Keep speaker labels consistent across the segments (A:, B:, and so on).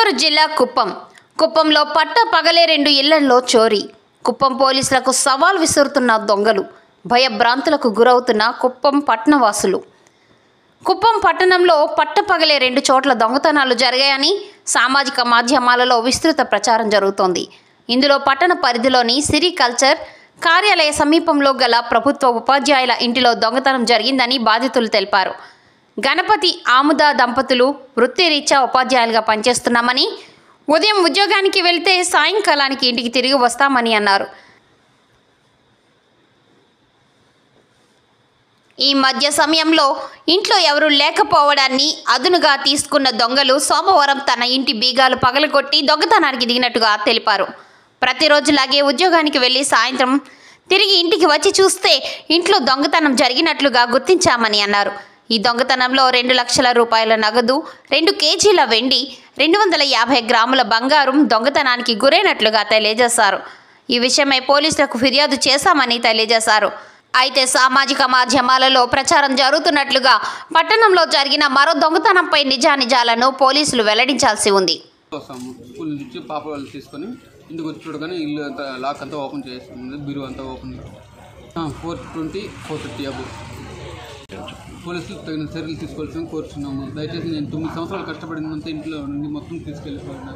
A: చిత్తూరు జిల్లా కుప్పంలో పట్ట పగలే 2 ఇళ్లలో చోరీ. కుప్పం పోలీసులకు సవాల్ విసురుతున్న దొంగలు, భయభ్రాంతులకు గురవుతున్న కుప్పం పట్టణవాసులు. కుప్పం పట్టణంలో పట్టపగలే 2 చోట్ల దొంగతనాలు జరిగాయని సామాజిక మాధ్యమాలలో విస్తృత ప్రచారం జరుగుతోంది. ఇందులో పట్టణ పరిధిలోని సిరి కల్చర్ కార్యాలయ సమీపంలో గల ప్రభుత్వ ఉపాధ్యాయుల ఇంటిలో దొంగతనం జరిగిందని బాధితులు తెలిపారు. గణపతి ఆముద దంపతులు వృత్తిరీత్యా ఉపాధ్యాయులుగా పనిచేస్తున్నామని, ఉదయం ఉద్యోగానికి వెళ్తే సాయంకాలానికి ఇంటికి తిరిగి వస్తామని అన్నారు. ఈ మధ్య సమయంలో ఇంట్లో ఎవరూ లేకపోవడాన్ని అదునుగా తీసుకున్న దొంగలు సోమవారం తన ఇంటి బీగాలు పగలగొట్టి దొంగతనానికి దిగినట్టుగా తెలిపారు. ప్రతిరోజులాగే ఉద్యోగానికి వెళ్లి సాయంత్రం తిరిగి ఇంటికి వచ్చి చూస్తే ఇంట్లో దొంగతనం జరిగినట్లుగా గుర్తించామని అన్నారు. ఈ దొంగతనంలో 2 లక్షల రూపాయల నగదు, 2 కేజీల వెండి, 250 గ్రాముల బంగారం దొంగతనానికి గురైనట్లుగా తెలియజేశారు. ఈ విషయమై పోలీసులకు ఫిర్యాదు చేశామని తెలియజేశారు. అయితే సామాజిక మాధ్యమాలలో ప్రచారం జరుగుతున్నట్లుగా పట్టణంలో జరిగిన మరో దొంగతనంపై నిజానిజాలను పోలీసులు వెల్లడించాల్సి ఉంది.
B: స్కూల్ నుంచి పాప వాళ్ళు తీసుకొని ఇంటికి వచ్చి చూడగానే ఇల్లు అంతా లాక్ అంతా ఓపెన్ చేస్తుంది, బీరు అంతా ఓపెన్ 420, 450 అబో. పోలీసులు తగిన చర్యలు తీసుకోవాల్సింది కోరుచున్నాము. దయచేసి నేను 9 సంవత్సరాలు కష్టపడినంత ఇంట్లో నుండి మొత్తం తీసుకెళ్ళిపోయినా.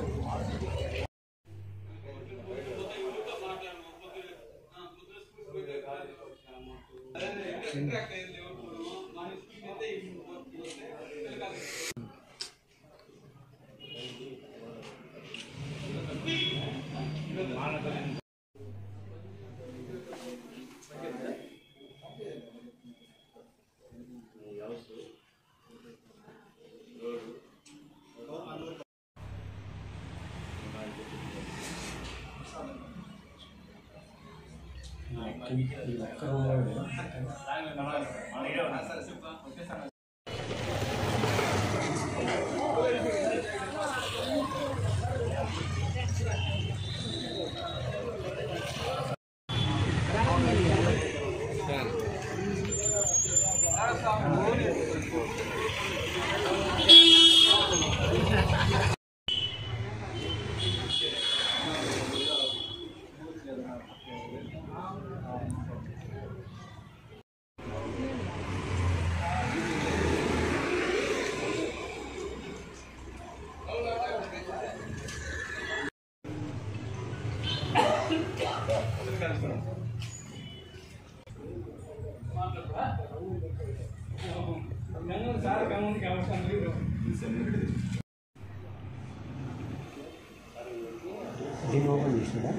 C: దీన్ని ఓపెన్ చేసినా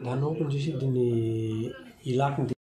C: దాన్ని ఓపెన్ చేసి దీన్ని ఈ లాక్ని